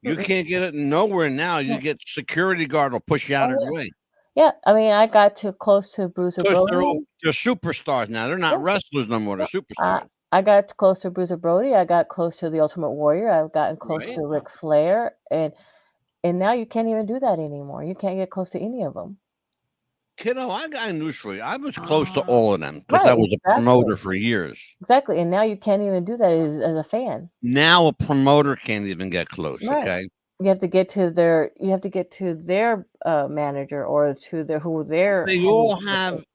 You can't get it nowhere now. You get security guard will push you out of the way. Yeah, I mean, I got too close to Bruiser Brody. They're superstars now. They're not wrestlers no more. They're superstars. I got close to Bruiser Brody. I got close to the Ultimate Warrior. I've gotten close to Ric Flair, and now you can't even do that anymore. You can't get close to any of them. Kiddo, I got news for you. I was close to all of them because I was a promoter for years. Exactly, and now you can't even do that as a fan. Now a promoter can't even get close. Right. Okay, you have to get to their. You have to get to their manager or to their who their. They all have.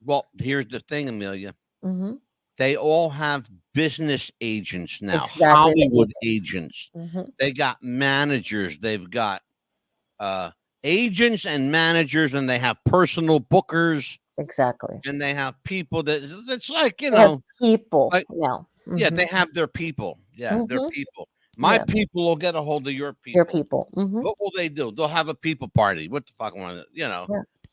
Well, here's the thing, Amelia. Mm-hmm. They all have business agents now, Exactly. Hollywood agents. Mm-hmm. They got managers. They've got agents and managers, and they have personal bookers. Exactly. And they have people that's like, people like, now. Mm-hmm. Yeah, they have their people. Yeah, their people. My people will get a hold of your people. Your people. Mm-hmm. What will they do? They'll have a people party. What the fuck?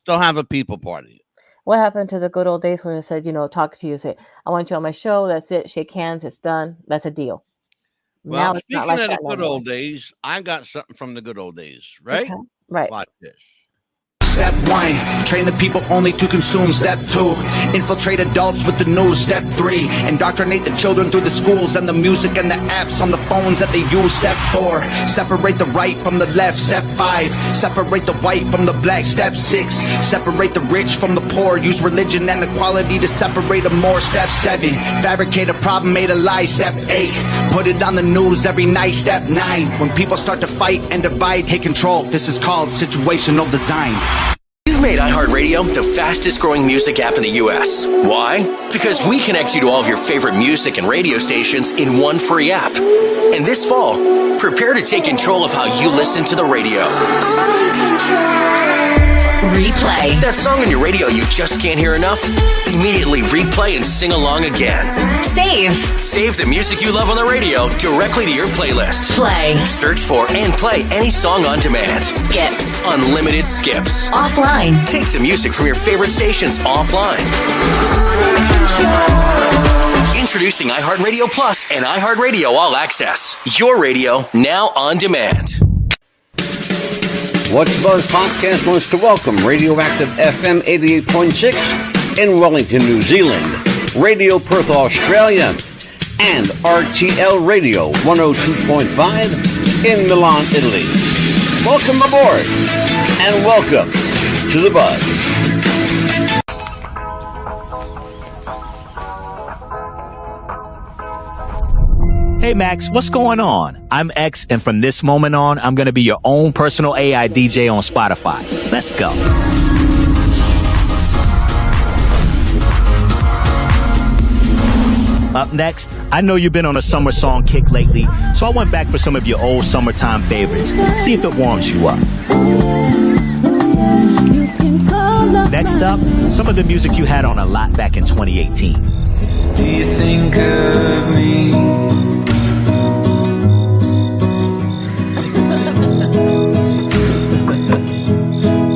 They'll have a people party. What happened to the good old days when it said, talk to you, say, I want you on my show. That's it. Shake hands. It's done. That's a deal. Well, now it's speaking not like of that the good old days, I got something from the good old days, right? Okay. Right. Watch this. Step 1, train the people only to consume. Step 2, infiltrate adults with the news. Step 3, indoctrinate the children through the schools and the music and the apps on the phones that they use. Step 4, separate the right from the left. Step 5, separate the white from the black. Step 6, separate the rich from the poor. Use religion and equality to separate them more. Step 7, fabricate a problem, made a lie. Step 8, put it on the news every night. Step 9, when people start to fight and divide, take control. This is called situational design. You've made iHeartRadio the fastest growing music app in the U.S. Why? Because we connect you to all of your favorite music and radio stations in one free app. And this fall, prepare to take control of how you listen to the radio. Replay. That song on your radio you just can't hear enough? Immediately replay and sing along again. Save. Save the music you love on the radio directly to your playlist. Play. Search for and play any song on demand. Skip. Unlimited skips. Offline. Take the music from your favorite stations offline. Introducing iHeartRadio Plus and iHeartRadio All Access. Your radio now on demand. What's Buzz Popcast wants to welcome Radioactive FM 88.6 in Wellington, New Zealand, Radio Perth, Australia, and RTL Radio 102.5 in Milan, Italy. Welcome aboard, and welcome to the Buzz. Hey Max, what's going on? I'm X, and from this moment on, I'm going to be your own personal AI DJ on Spotify. Let's go. Up next, I know you've been on a summer song kick lately, so I went back for some of your old summertime favorites. See if it warms you up. Next up, some of the music you had on a lot back in 2018. Do you think of me?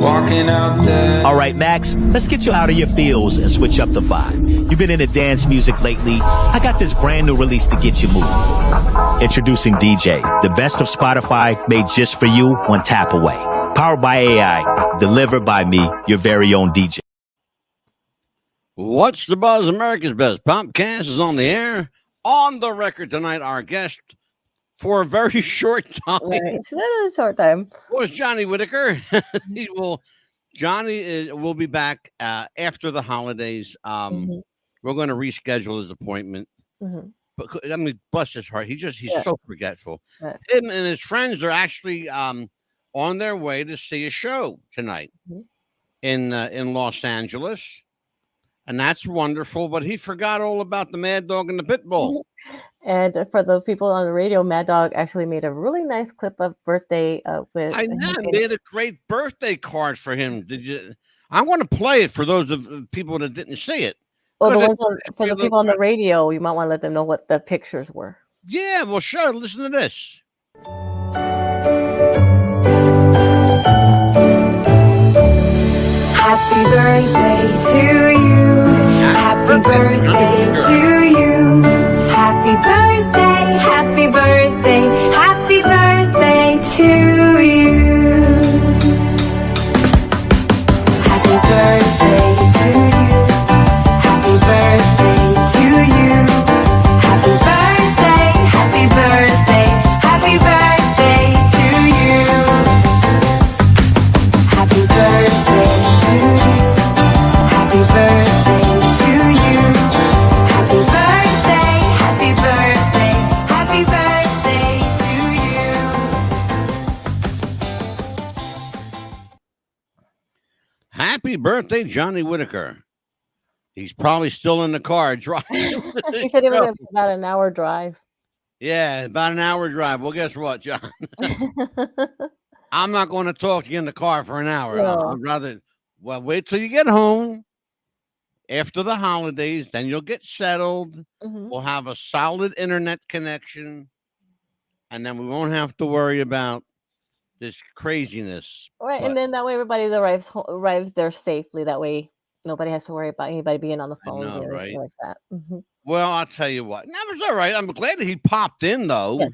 Walking out there. All right, Max, let's get you out of your feels and switch up the vibe. You've been into dance music lately. I got this brand new release to get you moving. Introducing DJ, the best of Spotify made just for you, one tap away. Powered by AI, delivered by me, your very own DJ. What's the buzz? America's Best Popcast is on the air. On the record tonight, our guest for a very short time. Right. It's a short time. Was Johnny Whitaker. Johnny will be back after the holidays. We're going to reschedule his appointment. But I mean, bless his heart. He's so forgetful. Right. Him and his friends are actually on their way to see a show tonight in Los Angeles. And that's wonderful, but he forgot all about the MadDog and the Pitbull. And for the people on the radio, MadDog actually made a really nice clip of birthday with. I know, made a great birthday card for him. Did you? I want to play it for those of people that didn't see it. Well, for the people on the radio, you might want to let them know what the pictures were. Yeah, well, sure. Listen to this. Happy birthday to you. Happy birthday to you. Happy birthday, happy birthday, happy birthday to you. Happy birthday to you. Happy birthday to you. Happy birthday, happy birthday, happy birthday to you. Happy birthday to you. Happy birthday to you. Happy birthday, happy birthday, happy birthday to you. Happy birthday, Johnny Whitaker. He's probably still in the car driving. He said it was about an hour drive. Yeah, about an hour drive. Well, guess what, John? I'm not going to talk to you in the car for an hour. No. I'd rather, wait till you get home after the holidays. Then you'll get settled. We'll have a solid internet connection. And then we won't have to worry about this craziness. Right, But- and then that way everybody arrives there safely. That way nobody has to worry about anybody being on the phone know, or right? anything like that. Well, I'll tell you what. That was all right. I'm glad that he popped in, though. Yes.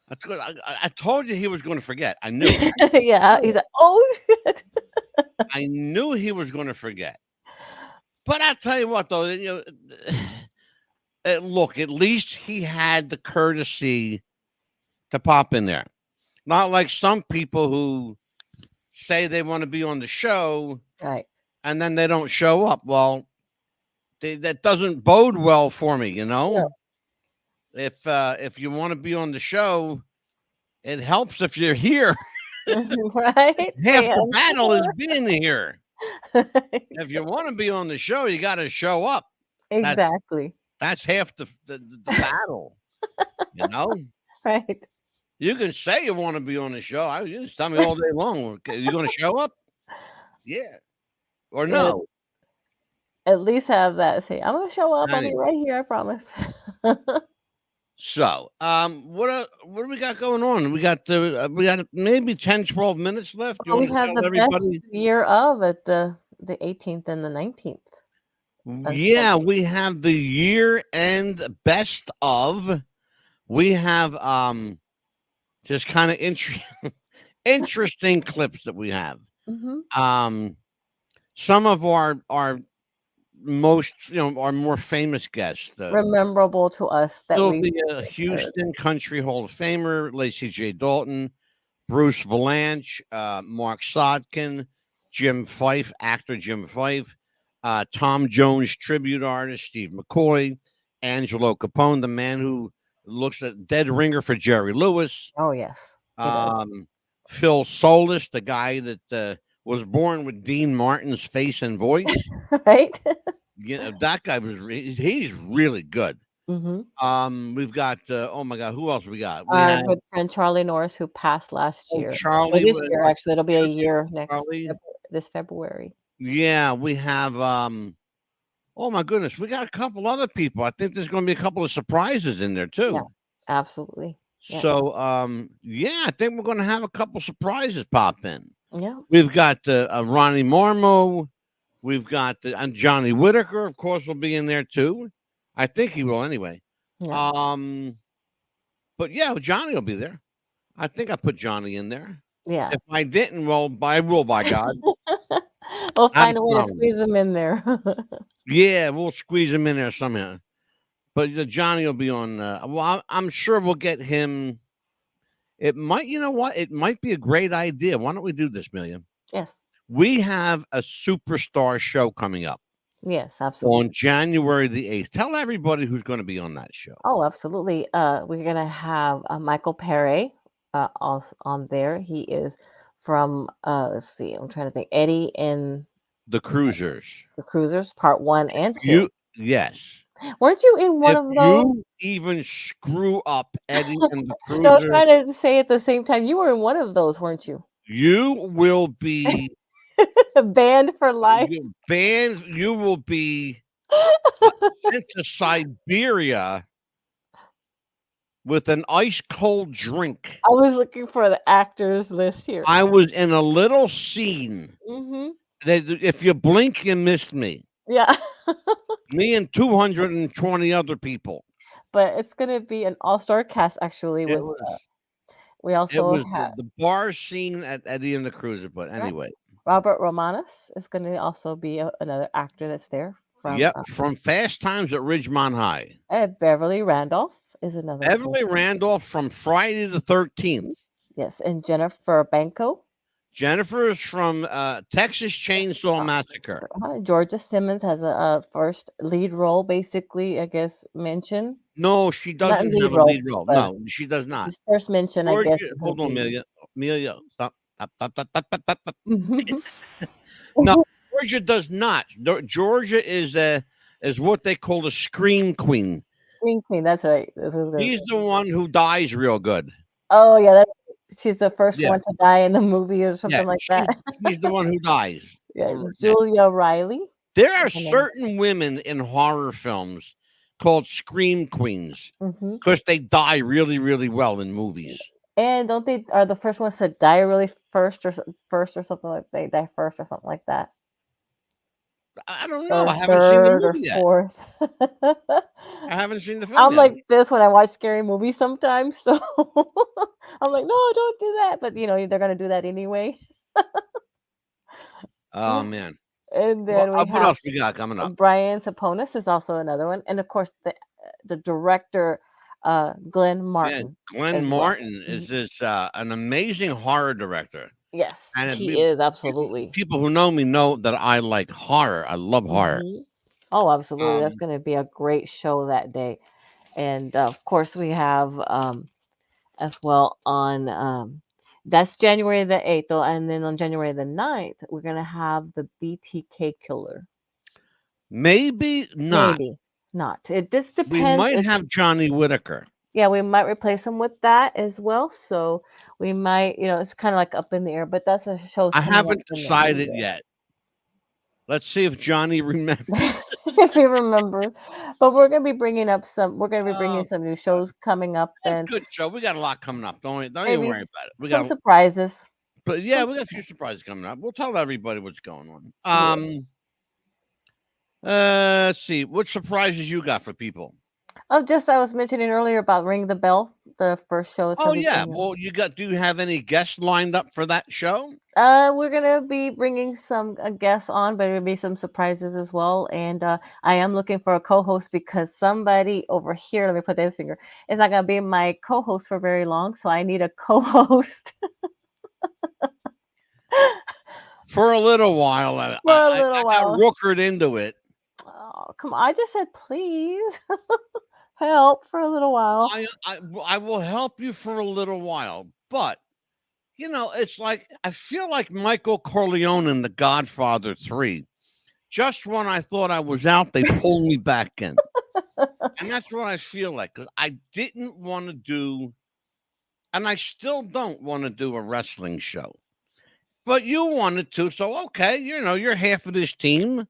That's good. I told you he was going to forget. I knew it. Yeah, he's like, oh shit. I knew he was going to forget. But I'll tell you what, though. Look, at least he had the courtesy to pop in there. Not like some people who say they want to be on the show, Right. and then they don't show up. Well, that doesn't bode well for me, you know. No. If you want to be on the show, it helps if you're here. Right. Half Yeah, the battle is sure. being here. If you want to be on the show, you got to show up. Exactly. That's half the battle. You know, Right. you can say you want to be on the show. You just tell me all day long. Okay, you going to show up? Yeah, or no? At least have that. Say, I'm gonna show up. I'll be Anyway. right here. I promise. So, what do we got going on? We got maybe 10, 12 minutes left. You we want to have tell the everybody? best year of at the 18th and the 19th. Yeah, we have the year-end best of. We have just kind of interesting clips that we have. Some of our most, our more famous guests. Memorable to us that There'll we be a Houston Country Hall of Famer, Lacey J. Dalton, Bruce Valanche, Mark Sodkin, Jim Fife, actor Jim Fife, Tom Jones tribute artist Steve McCoy, Angelo Capone, the man who looks at dead ringer for Jerry Lewis. Oh yes. Phil Solis, the guy that was born with Dean Martin's face and voice. Right. That guy he's really good. We've got oh my god, who else we got? We Our have good friend Charlie Norris, who passed last year. Charlie This was- year, actually, it'll be a year next Charlie. this February. Yeah, we have oh my goodness, we got a couple other people. I think there's going to be a couple of surprises in there too. Yeah, absolutely. Yeah. So yeah, I think we're going to have a couple surprises pop in. Yeah. We've got Ronnie Marmo. We've got and Johnny Whitaker, of course, will be in there too. I think he will anyway. Yeah. But yeah, Johnny will be there. I think I put Johnny in there. Yeah. If I didn't, well, I will by God. We'll Not a find a way to problem. squeeze him in there. Yeah, we'll squeeze him in there somehow. But Johnny will be on. Well, I'm sure we'll get him. It might, you know what? It might be a great idea. Why don't we do this, Milliam? Yes. We have a superstar show coming up Yes, absolutely. on January the 8th. Tell everybody who's going to be on that show. Oh, absolutely. We're gonna have Michael Perry also on there. He is from let's see, I'm trying to think. Eddie and The Cruisers. the Cruisers, part 1 and 2. You Yes. Weren't you in one If of those? you even screw up Eddie and the No, I was Cruisers, trying to say at the same time. You were in one of those, weren't you? you will be Banned for life. banned. You will be sent to Siberia with an ice cold drink. I was looking for the actors list here. I was in a little scene Mm-hmm. that if you blink, you missed me. Yeah. Me and 220 other people. But it's gonna be an all-star cast actually. It With was, we it also was have the bar scene at Eddie and the Cruiser. But right, anyway, Robert Romanus is gonna also be another actor that's there from yep, from Fast Times at Ridgemont High. Beverly Randolph is another Beverly person. Randolph from Friday the 13th. Yes, and Jennifer Banco. Jennifer is from Texas Chainsaw Massacre. Georgia Simmons has a first lead role, basically, I guess, mention. No, she Not doesn't lead have a role, lead role. but No, she does not. she's first mention, I guess. Georgia, is hold on, gonna be- Amelia. Amelia, stop. Stop. Mhm. No, Georgia does not. Georgia is what they call a scream queen. Scream Queen, that's right. That's what I was gonna She's say. the one who dies real good. Oh yeah, she's the first Yeah. one to die in the movie or something Yeah, like that. she's the one who dies. Yeah, Or- Julia Riley. There are is her name. certain women in horror films called scream queens Mhm. because they die really, really well in movies. And don't they are the first ones to die really first or something like they die first or something like that? I don't know. Or I haven't seen the third or movie yet. fourth. I haven't seen the film I'm yet. like this when I watch scary movies sometimes, so I'm like, no, don't do that. But they're gonna do that anyway. Oh man. And Well, then we what have else we got coming up? Brian Saponis is also another one, and of course the director Glenn Yeah, Martin. Glenn as well. Martin is this an amazing horror director. Yes, And it he be- is absolutely. People who know me know that I like horror. I love horror. Mhm. Oh, absolutely. That's Um, going to be a great show that day. And of course, we have as well on that's January the 8th, though. And then on January the 9th, we're going to have the BTK Killer. Maybe not. Maybe not. It just We depends. might have Johnny Whitaker. Yeah, we might replace him with that as well. So we might, it's kind of like up in the air, but that's a show. I haven't decided yet. Let's see if Johnny remembers. If he remembers. But we're going to be bringing up we're going to be bringing some new shows coming up. That's And a good show. We got a lot coming up. Don't even maybe worry about it. We some got surprises. But yeah, some we got a few surprises coming up. We'll tell everybody what's going on. Yeah. Let's see. What surprises you got for people? Oh, just I was mentioning earlier about Ring the Bell, the first show. Is Oh gonna be yeah. coming up. Well, do you have any guests lined up for that show? We're gonna be bringing some guests on, but there'll be some surprises as well. And I am looking for a co-host because somebody over here, let me put this finger, is not gonna be my co-host for very long, so I need a co-host. For a little while. I got rookered into it. Oh, come on! I just said please help for a little while. I will help you for a little while, but it's like I feel like Michael Corleone in The Godfather 3. Just when I thought I was out, they pulled me back in. And that's what I feel like, because I didn't want to do, and I still don't want to do a wrestling show. But you wanted to, so okay, you're half of this team.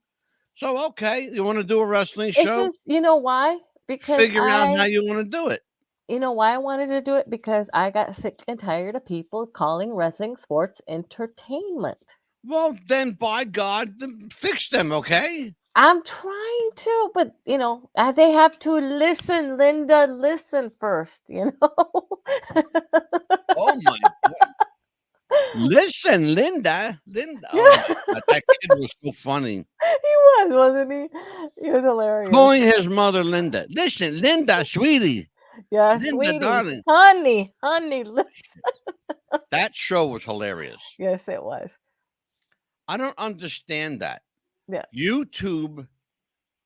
So okay, you want to do a wrestling It's show? just why? Because Figure out how you want to do it. You know why I wanted to do it? Because I got sick and tired of people calling wrestling sports entertainment. Well, then, by God, fix them, okay? I'm trying to, but they have to listen, Linda. Listen first, Oh my God! Listen, Linda. Oh Yeah. my God, that kid was so funny. He was, wasn't he? He was hilarious. Calling his mother Linda. Listen, Linda, sweetie. Yeah, Linda, sweetie, darling. honey, listen. That show was hilarious. Yes, it was. I don't understand that. Yeah. YouTube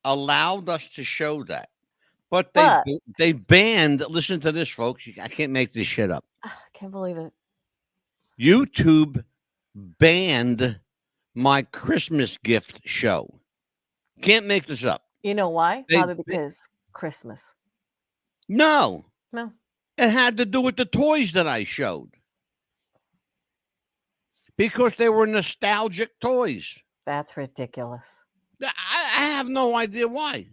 allowed us to show that, but But- they banned. Listen to this, folks. I can't make this shit up. I can't believe it. YouTube banned my Christmas gift show. Can't make this up. You know why? They- Probably because Christmas. No, No. it had to do with the toys that I showed because they were nostalgic toys. That's ridiculous. I have no idea why.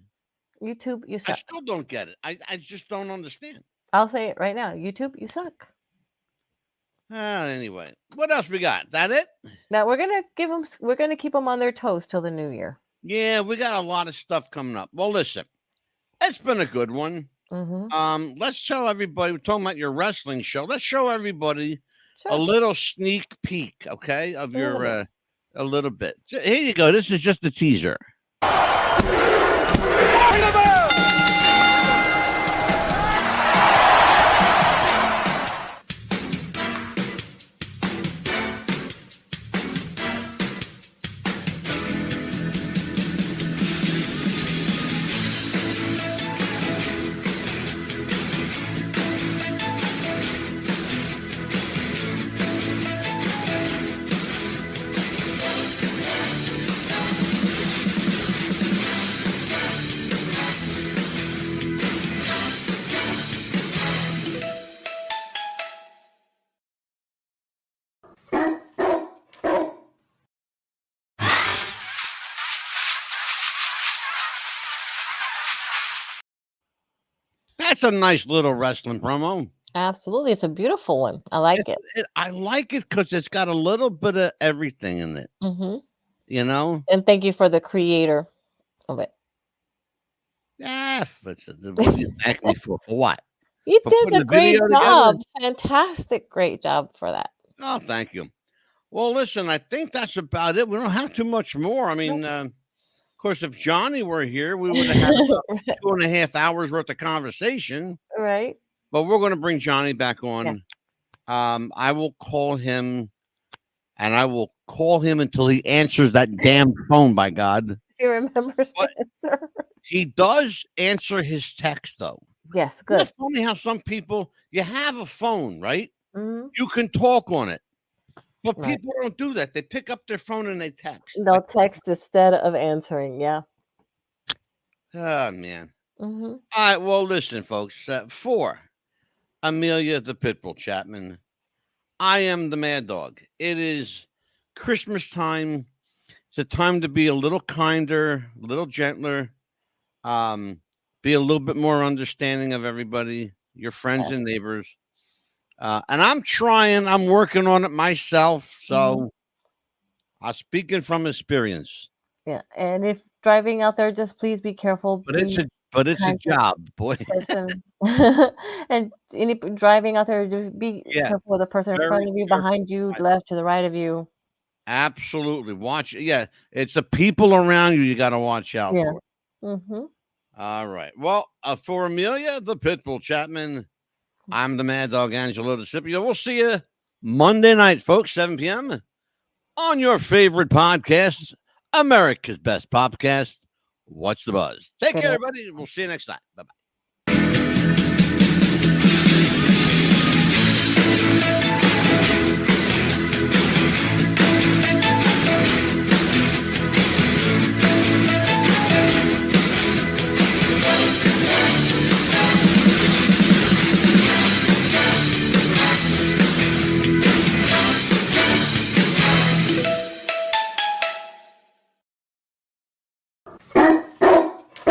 YouTube, you I suck. still don't get it. I just don't understand. I'll say it right now. YouTube, you suck. Anyway, what else we got? That it? Now we're gonna keep them on their toes till the new year. Yeah, we got a lot of stuff coming up. Well, listen, it's been a good one. Mm-hmm. Let's show everybody. We're talking about your wrestling show. Let's show everybody Sure. a little sneak peek, okay, of A little your a little bit. Here you go. This is just a teaser. That's a nice little wrestling promo. Absolutely, it's a beautiful one. I like it. I like it because it's got a little bit of everything in it. Mm-hmm. You know? And thank you for the creator of it. Yeah, what do you thank me for? For what? You For did putting a the great video together? job. Fantastic, great job for that. Oh, thank you. Well, listen, I think that's about it. We don't have too much more. I mean, of course, if Johnny were here, we would have had about 2.5 hours worth of conversation. Right. But we're going to bring Johnny back on. Yeah. I will call him, and I will call him until he answers that damn phone, by God. He remembers to answer. He does answer his text, though. Yes, Isn't good. it funny how some people, you have a phone, right? Mm-hmm. You can talk on it. But Right. people don't do that. They pick up their phone and they text. They'll text instead of answering. Yeah. Oh, man. Mm-hmm. All right. Well, listen, folks. For Amelia the Pitbull Chapman, I am the Mad Dog. It is Christmas time. It's a time to be a little kinder, a little gentler, be a little bit more understanding of everybody, your friends and neighbors. And I'm working on it myself. So I'm speaking from experience. Yeah. And if driving out there, just please be careful. But it's a kind job, boy. person. And any driving out there, just be careful with the person in Very front of you, careful. behind you, left to the right of you. Absolutely. Watch. Yeah. It's the people around you got to watch out Yeah. for. Mm-hmm. All right. Well, for Amelia the Pitbull Chapman, I'm the Mad Dog Angelo DeCipio. We'll see you Monday night, folks, 7 p.m. on your favorite podcast, America's Best Popcast. What's the Buzz? Take care, everybody. We'll see you next time. Bye-bye.